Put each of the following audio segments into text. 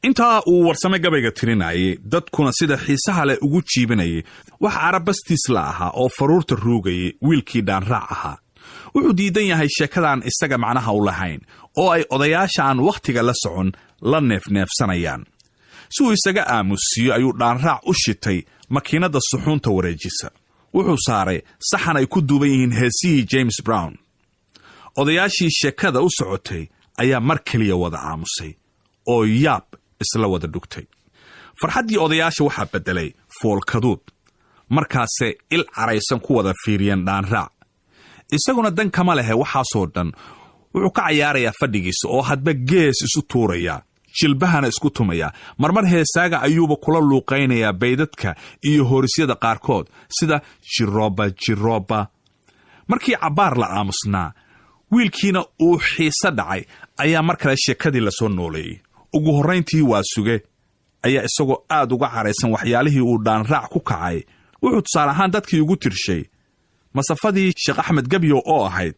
intaa uu warsame gabayga tirinayay dadkuna sida xiisaha leh ugu jiibanayay wax carabastiis la ahaa oo faruurta ruugayay wiilkii dhaanraac ahaa. wuxuu diidan yahay sheekadan isaga macnaha u lahayn oo ay odayaasha aan wakhtiga la socon la neefneefsanayaan. si uu isaga aamusiyo ayuu dhaanraac u shitay makiinadda suxuunta wareejisa. wuxuu saaray saxan ay ku duuban yihiin heesihii James Brown. odayaashii sheekada u socotay ayaa mar keliya wada aamusay oo yaab isla wada dhugtay. farxaddii odayaasha waxaa beddelay foolkaduud. markaasay il caraysan ku wada fiiriyeen dhaanraac. isaguna dan kama lehe waxaasoo dhan. wuxuu ka cayaarayaa fadhigiisa oo hadba gees isu tuuraya, jilbahana isku tumaya. marmar heesaaga ayuuba kula luuqaynayaa baydadka iyo horisyada qaarkood sida jirooba. markii cabbaar la aamusnaa, wiilkiina uu xiise dhacay ayaa mar kale sheekadii la soo nooleeyey. ugu horrayntii waa suge ayaa isagoo aad uga caraysan waxyaalihii uu dhaanraac ku kacay wuxuu tusaale ahaan dadkii ugu tirshay masafadii Sheekh Axmed Gebyo oo ahayd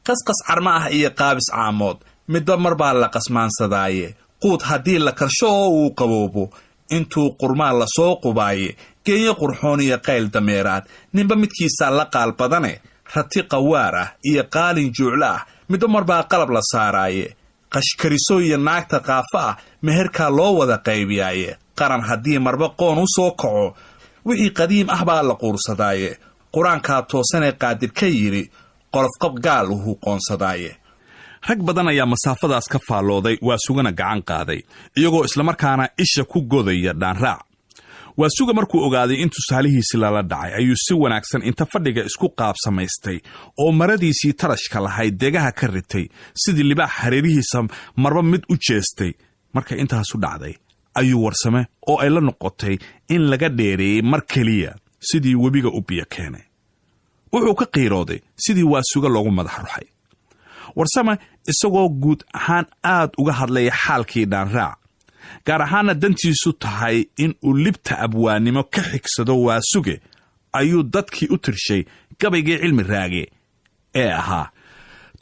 qasqas carma ah iyo qaabis caamood, midba mar baa la qasmaansadaaye. quud haddii la karsho oo uu qaboobo, intuu qurmaa la soo qubaaye. geeyo qurxoon iyo qayl dameeraad, ninba midkiisaa la qaal badane. rati qawaar ah iyo qaalin juuclo ah, midba mar baa qalab la saaraaye. qashkariso iyo naagta qaafa ah, meherkaa loo wada qaybiyaaye. qaran haddii marba qoon u soo kaco, wixii qadiim ah baa la quursadaaye. qur-aankaa toosanee qaadir ka yidhi, qolofqab gaal uhuu qoonsadaaye. rag badan ayaa masaafadaas ka faallooday waa sugana gacan qaaday, iyagoo islamarkaana isha ku godaya dhaanraac. waa suga markuu ogaaday in tusaalihiisi lala dhacay ayuu si wanaagsan inta fadhiga isku qaab samaystay oo maradiisii tarashka lahayd degaha ka ritay, sidii libaax hareerihiisa marba mid u jeestay. marka intaasu dhacday ayuu warsame oo ay la noqotay in laga dheereeyey mar keliya sidii webiga u biyo keenay. wuxuu ka qiirooday sidii waa suga loogu madax ruxay. warsame isagoo guud ahaan aad uga hadlaya xaalkii dhaanraac, gaar ahaanna dantiisu tahay in uu libta abwaannimo ka xigsado waa suge, ayuu dadkii u tirshay gabaygii cilmi raage ee ahaa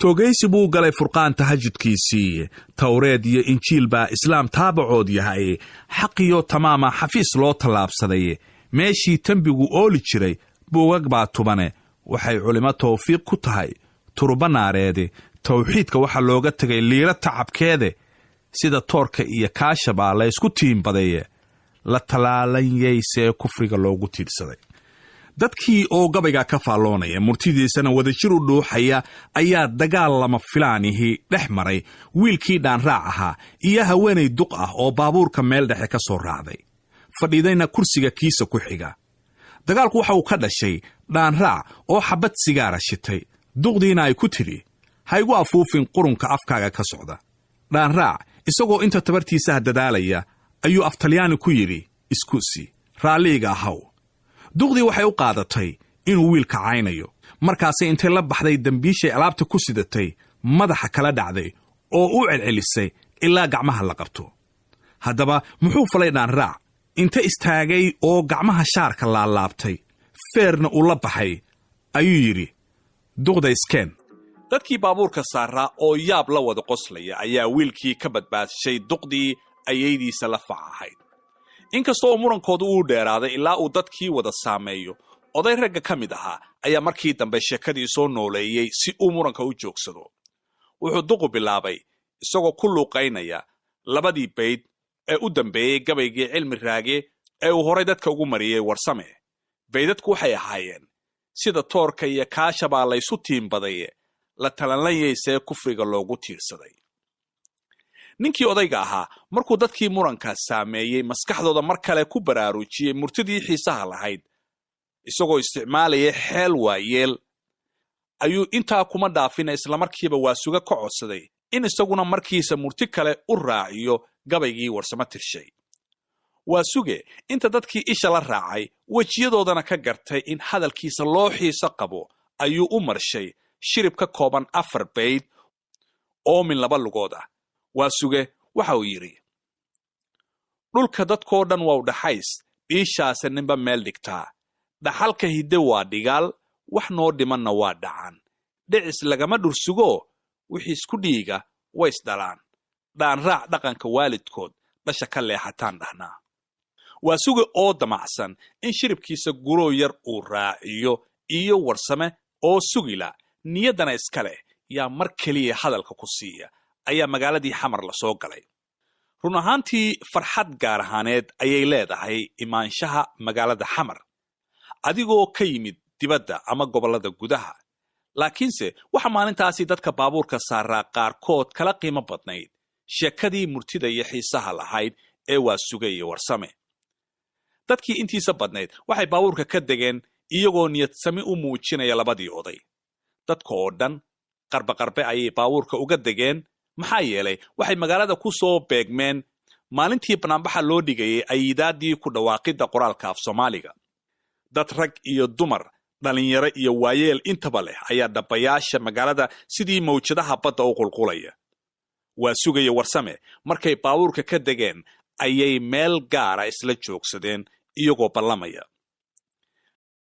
toogaysi buu galay furqaan tahajudkiisii. tawreed iyo injiil baa islaam taabacood yahay. xaqiyo tamaama xafiis loo tallaabsaday. meeshii tembigu ooli jiray buugag baa tubane. waxay culimo tawfiiq ku tahay turba naareede. tawxiidka waxaa looga tegay liila tacabkeede. sida toorka iyo kaashabaa la ysku tiimbadeeye. la talaalanyaysee kufriga loogu tiidhsaday. dadkii oo gabaygaa ka faalloonaya murtidiisana wadajir u dhuuxaya ayaa dagaal lama filaanihii dhex maray wiilkii dhaanraac ahaa iyo haweenay duq ah oo baabuurka meel dhexe ka soo raacday, fadhiidayna kursiga kiisa ku xiga. dagaalku waxa uu ka dhashay dhaanraac oo xabad sigaara shitay. duqdiina ay ku tidhi, ha igu afuufin qurunka afkaaga ka socda. dhaanraac isagoo inta tabartiisaha dadaalaya ayuu aftalyaani ku yidhi, iskusi raalliiga ahaw. duqdii waxay u qaadatay inuu wiilka caynayo. markaasay intay la baxday dembiishay alaabta ku sidatay madaxa kala dhacday oo u celcelisay ilaa gacmaha la qabto. haddaba muxuu falay dhaanraac? inta istaagay oo gacmaha shaarka laalaabtay, feerna uu la baxay, ayuu yidhi, duqda iskeen. dadkii baabuurka saaraa oo yaab la wada qoslaya ayaa wiilkii ka badbaadshay duqdii ayaydiisa la fac ahayd. inkastoo murankoodu uu dheeraaday ilaa uu dadkii wada saameeyo, oday ragga ka mid ahaa ayaa markii dambe sheekadii soo nooleeyey si uu muranka u joogsado. wuxuu duqu bilaabay isagoo ku luuqaynaya labadii bayd ee u dambeeyey gabaygii cilmi raage ee uu horay dadka ugu mariyey warsame. baydadku waxay ahaayeen sida toorka iyo kaashabaa laysu tiimbadaye. la talanlayaysee kufriga loogu tiirsaday. ninkii odayga ahaa markuu dadkii murankaas saameeyey maskaxdooda mar kale ku baraarujiyey murtidii xiisaha lahayd, isagoo isticmaalaya xeel waayeel, ayuu intaa kuma dhaafina islamarkiiba waa suga ka codsaday in isaguna markiisa murti kale u raaciyo gabaygii warsamo tirshay. waa suge inta dadkii isha la raacay wejiyadoodana ka gartay in hadalkiisa loo xiiso qabo ayuu u marshay shirib ka kooban 4 bayd oo min 2 lugood ah. waa suge waxa uu yidhi, dhulka dadkoo dhan waa u dhaxays, dhiishaase ninba meel dhigtaa. dhaxalka hidde waa dhigaal, wax noo dhimanna waa dhacan. dhicis lagama dhursugo, wixii isku dhiiga way isdhalaan. dhaanraac dhaqanka waalidkood, dhasha ka leexataan dhahnaa. waa suga oo damacsan in shiribkiisa guroo yar uu raaciyo iyo warsame oo sugila niyaddana iska leh yaa mar keliya hadalka ku siiya ayaa magaaladii xamar la soo galay. run ahaantii farxad gaar ahaaneed ayay leedahay imaanshaha magaalada xamar adigoo ka yimid dibadda ama gobollada gudaha. laakiinse waxa maalintaasi dadka baabuurka saaraa qaarkood kala qiimo badnayd sheekadii murtida iyo xiisaha lahayd ee waa suga iyo warsame. dadkii intiisa badnayd waxay baabuurka ka degeen iyagoo niyadsami u muujinaya labadii oday. dadka oo dhan qarbe ayay baabuurka uga degeen maxaa yeelay waxay magaalada ku soo beegmeen maalintii banaanbaxa loo dhigayay ayidaadii ku dhawaaqidda qoraalka af Soomaaliga. dad rag iyo dumar, dhalinyaro iyo waayeel intaba leh ayaa dhabayaasha magaalada sidii mawjadaha badda u qulqulaya. waa sugaya warsame markay baabuurka ka degeen ayay meel gaara isla joogsadeen iyagoo ballamaya.